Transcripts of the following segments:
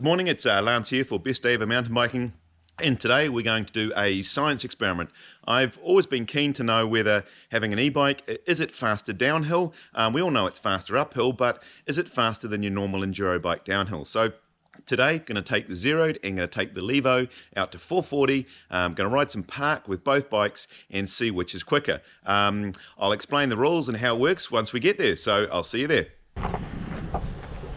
Good morning, it's Lance here for Best Day Ever Mountain Biking, and today we're going to do a science experiment. I've always been keen to know whether having an e-bike, is it faster downhill? We all know it's faster uphill, but is it faster than your normal enduro bike downhill? So today, going to take the Zerode and going to take the Levo out to 440. I'm going to ride some park with both bikes and see which is quicker. I'll explain the rules and how it works once we get there, so I'll see you there.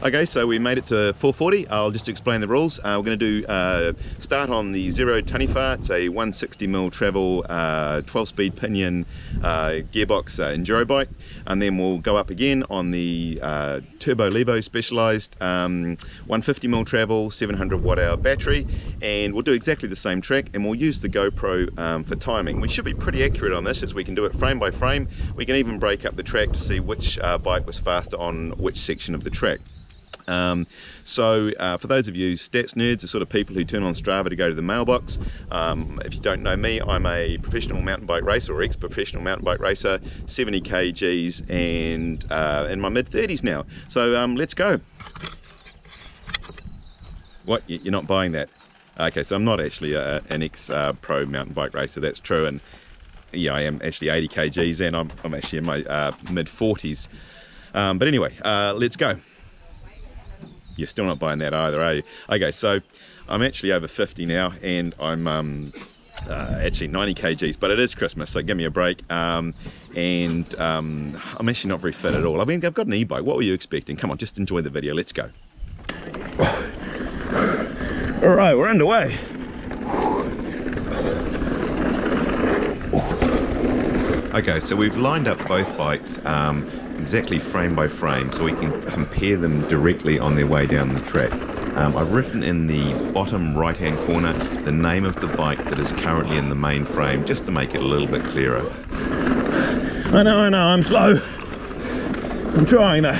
Okay, so we made it to 440. I'll just explain the rules. We're going to do start on the Zerode Taniwha. It's a 160mm travel 12-speed pinion gearbox enduro bike, and then we'll go up again on the Turbo Levo Specialized 150mm travel 700 watt-hour battery, and we'll do exactly the same track, and we'll use the GoPro for timing. We should be pretty accurate on this, as we can do it frame by frame. We can even break up the track to see which bike was faster on which section of the track. For those of you stats nerds, the sort of people who turn on Strava to go to the mailbox, if you don't know me, I'm a professional mountain bike racer, or ex-professional mountain bike racer, 70 kgs, and in my mid-30s now. So let's go. What, you're not buying that? Okay, so I'm not actually an ex-pro mountain bike racer, that's true, and yeah, I am actually 80 kgs, and I'm actually in my mid-40s. But anyway, let's go. You're still not buying that either, are you? Okay, so I'm actually over 50 now, and I'm actually 90 kgs, but it is Christmas, so give me a break. I'm actually not very fit at all. I mean, I've got an e-bike. What were you expecting? Come on, just enjoy the video. Let's go. All right, we're underway. Okay, so we've lined up both bikes exactly frame by frame, so we can compare them directly on their way down the track. I've written in the bottom right hand corner the name of the bike that is currently in the main frame, just to make it a little bit clearer. I know, I'm slow. I'm trying though.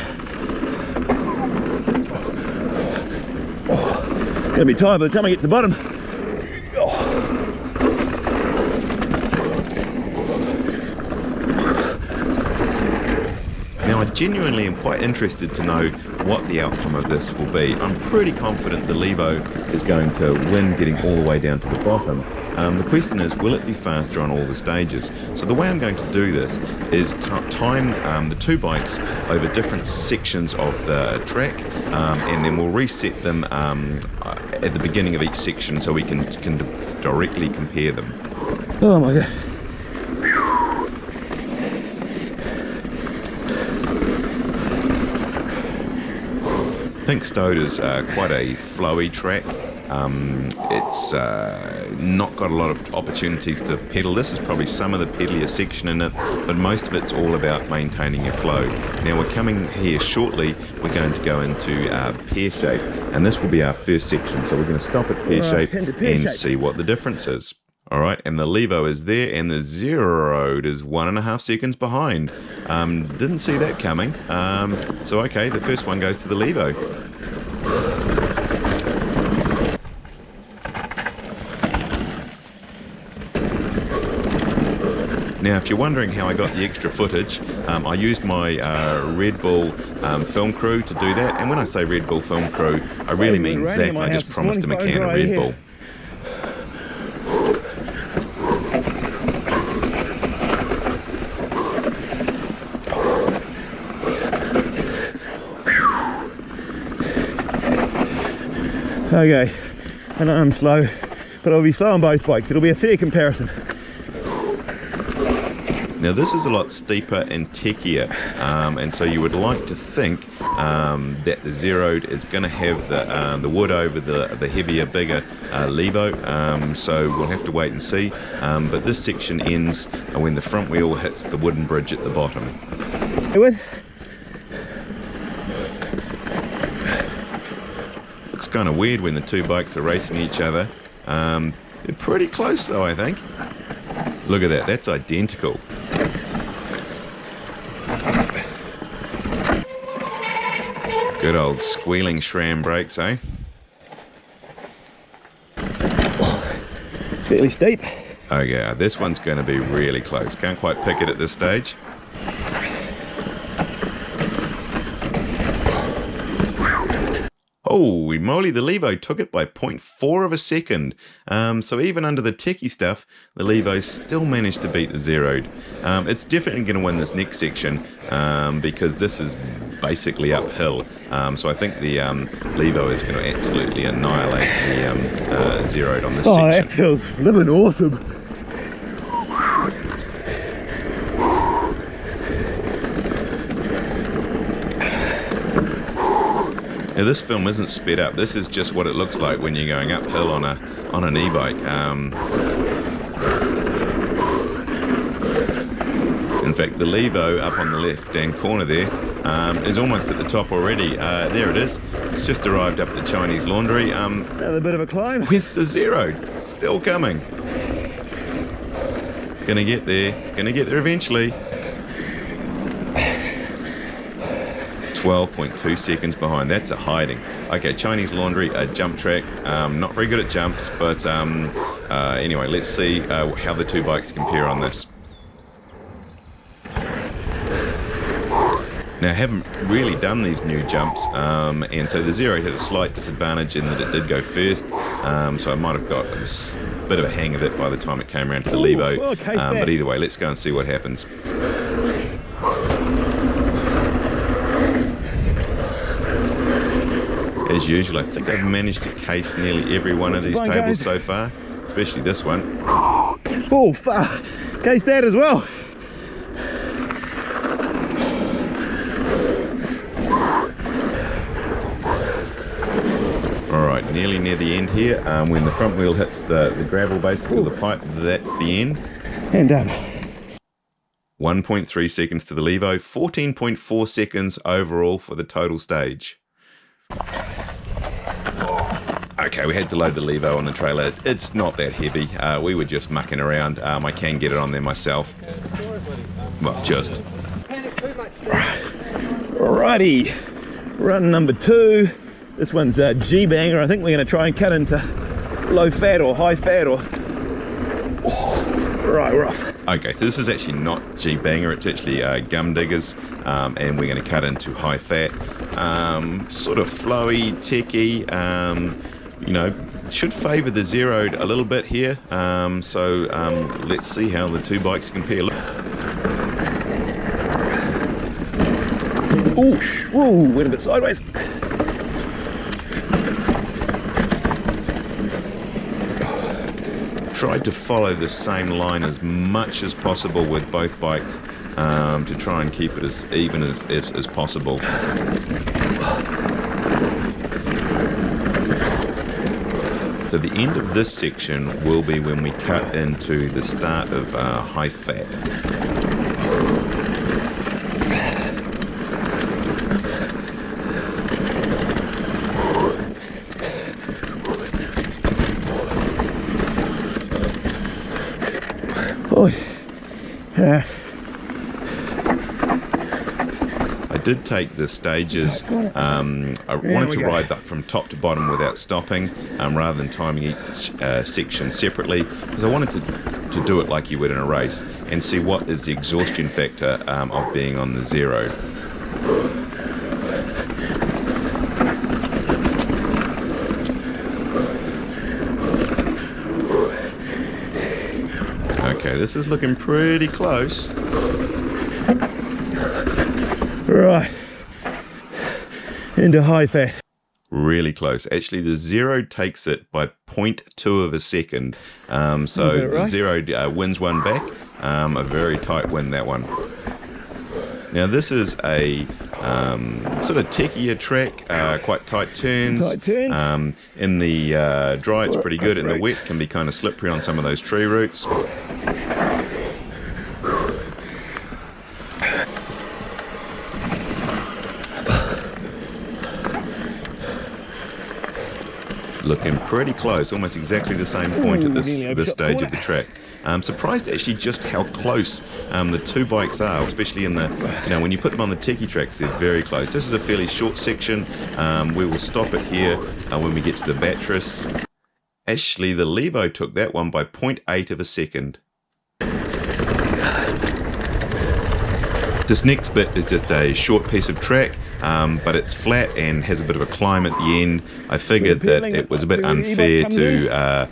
Gonna be tired by the time I get to the bottom. Now, I genuinely am quite interested to know what the outcome of this will be. I'm pretty confident the Levo is going to win, getting all the way down to the bottom. The question is, will it be faster on all the stages? So the way I'm going to do this is time the two bikes over different sections of the track, and then we'll reset them at the beginning of each section, so we can directly compare them. Oh my god. Pink Stoat is quite a flowy track. It's not got a lot of opportunities to pedal. This is probably some of the pedalier section in it, but most of it's all about maintaining your flow. Now we're coming here shortly, we're going to go into Pear shape, and this will be our first section, so we're going to stop at Pear shape and see what the difference is. Alright, and the Levo is there, and the Zerode is 1.5 seconds behind. Didn't see that coming. So okay, the first one goes to the Levo. Now, if you're wondering how I got the extra footage, I used my Red Bull film crew to do that. And when I say Red Bull film crew, I really mean Zach. I just promised him a can of Red Bull. Okay, I know I'm slow, but I'll be slow on both bikes. It'll be a fair comparison. Now this is a lot steeper and techier, and so you would like to think that the Zerode is going to have the wood over the heavier, bigger Levo, so we'll have to wait and see. But this section ends when the front wheel hits the wooden bridge at the bottom. Looks kind of weird when the two bikes are racing each other. They're pretty close though, I think. Look at that, that's identical. Good old squealing SRAM brakes, eh? Fairly steep. Oh yeah, this one's going to be really close. Can't quite pick it at this stage. Holy moly, the Levo took it by 0.4 of a second. So even under the techie stuff, the Levo still managed to beat the Zerode. It's definitely going to win this next section because this is basically uphill. So I think the Levo is going to absolutely annihilate the Zerode on this section. Oh, that feels living awesome. Now, this film isn't sped up. This is just what it looks like when you're going uphill on an e-bike. In fact, the Levo up on the left-hand corner there is almost at the top already. There it is. It's just arrived up at the Chinese laundry. Another bit of a climb. Where's the Zerode? Still coming. It's going to get there. It's going to get there eventually. 12.2 seconds behind. That's a hiding. Okay, Chinese laundry, a jump track. Not very good at jumps, but anyway, let's see how the two bikes compare on this. Now, I haven't really done these new jumps, and so the Zerode had a slight disadvantage in that it did go first, so I might have got this bit of a hang of it by the time it came around to the Levo. Okay, but either way, let's go and see what happens. As usual, I think I've managed to case nearly every one of these tables so far, especially this one. Oh, fuck. Case that as well. Alright, nearly near the end here. When the front wheel hits the gravel, basically, the pipe, that's the end. And done. 1.3 seconds to the Levo, 14.4 seconds overall for the total stage. Okay, we had to load the Levo on the trailer. It's not that heavy. We were just mucking around. I can get it on there myself. Well, just. Alrighty, run number 2. This one's a G-banger. I think we're going to try and cut into low fat or high fat or... Right, we're off. Okay, so this is actually not G-banger, it's actually gum diggers, and we're going to cut into high fat. Sort of flowy, techy, you know, should favour the Zerode a little bit here. So let's see how the two bikes compare. Ooh, whoa, went a bit sideways. Tried to follow the same line as much as possible with both bikes to try and keep it as even as possible. So the end of this section will be when we cut into the start of high fat. Oh, yeah. I did take the stages. I wanted to ride that from top to bottom without stopping, rather than timing each section separately, because I wanted to do it like you would in a race and see what is the exhaustion factor of being on the Zerode. Okay, this is looking pretty close. Right, into high fat. Really close. Actually, the Zerode takes it by 0.2 of a second. So the right? Zerode wins one back. A very tight win, that one. Now, this is a sort of techier track, quite tight turns. Tight turns. In the dry, it's pretty good. In the wet, can be kind of slippery on some of those tree roots. Looking pretty close, almost exactly the same point at this stage of the track. I'm surprised actually just how close the two bikes are, especially in the, you know, when you put them on the techie tracks, they're very close. This is a fairly short section. We will stop it here when we get to the Batteries. Actually, the Levo took that one by 0.8 of a second. This next bit is just a short piece of track, but it's flat and has a bit of a climb at the end. I figured that it was a bit unfair to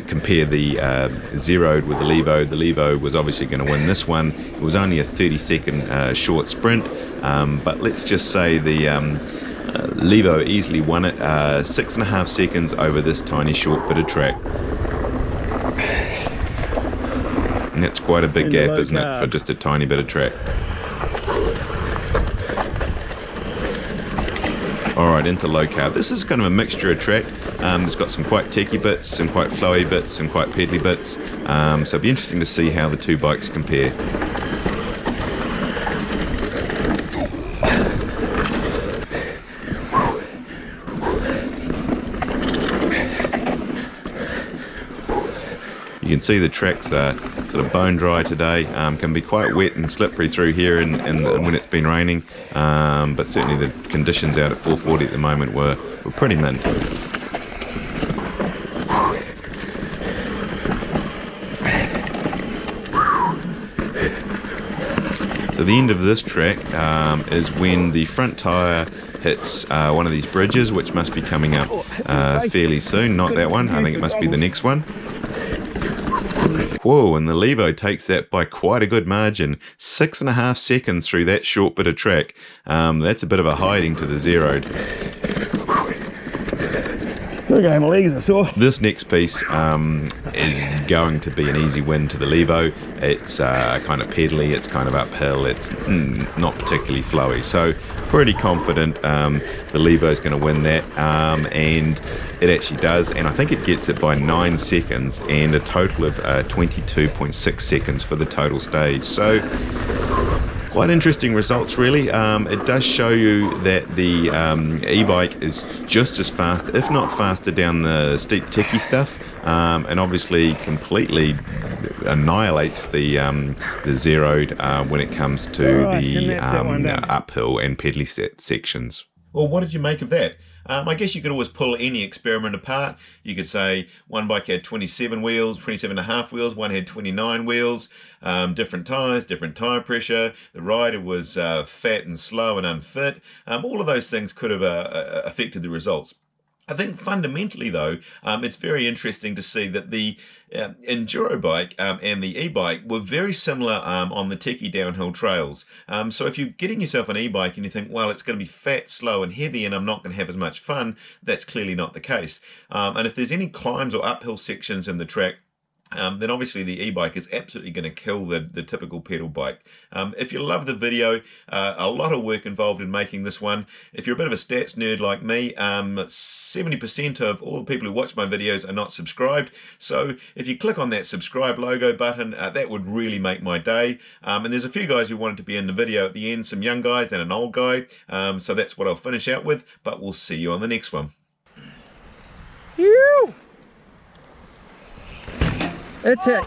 compare the Zerode with the Levo. The Levo was obviously going to win this one. It was only a 30-second short sprint, but let's just say the Levo easily won it, 6.5 seconds over this tiny short bit of track. And that's quite a big gap, isn't it, for just a tiny bit of track. Alright, into low carb. This is kind of a mixture of track. It's got some quite techy bits, some quite flowy bits, some quite pedally bits. So it'll be interesting to see how the two bikes compare. You can see the tracks are sort of bone dry today. Can be quite wet and slippery through here and when it's been raining, but certainly the conditions out at 440 at the moment were pretty mint. So the end of this track is when the front tyre hits one of these bridges, which must be coming up fairly soon. Not that one, I think it must be the next one. Whoa, and the Levo takes that by quite a good margin. 6.5 seconds through that short bit of track. That's a bit of a hiding to the Zerode. Okay, my legs are sore. This next piece is going to be an easy win to the Levo. It's kind of pedally, it's kind of uphill, it's not particularly flowy. So pretty confident the Levo is going to win that, and it actually does. And I think it gets it by 9 seconds and a total of 22.6 seconds for the total stage. So quite interesting results, really. It does show you that the e-bike is just as fast, if not faster, down the steep techie stuff, and obviously completely annihilates the Zerode when it comes to the uphill and pedally sections. Well, what did you make of that? I guess you could always pull any experiment apart. You could say one bike had 27 wheels, 27 and a half wheels, one had 29 wheels, different tyres, different tyre pressure, the rider was fat and slow and unfit. All of those things could have affected the results. I think fundamentally, though, it's very interesting to see that the Enduro bike and the e-bike were very similar on the techie downhill trails. So if you're getting yourself an e-bike and you think, well, it's going to be fat, slow and heavy and I'm not going to have as much fun, that's clearly not the case. And if there's any climbs or uphill sections in the track, then obviously the e-bike is absolutely going to kill the typical pedal bike. If you love the video, a lot of work involved in making this one. If you're a bit of a stats nerd like me, 70% of all the people who watch my videos are not subscribed. So if you click on that subscribe logo button, that would really make my day. And there's a few guys who wanted to be in the video at the end, some young guys and an old guy. So that's what I'll finish out with, but we'll see you on the next one. It's it.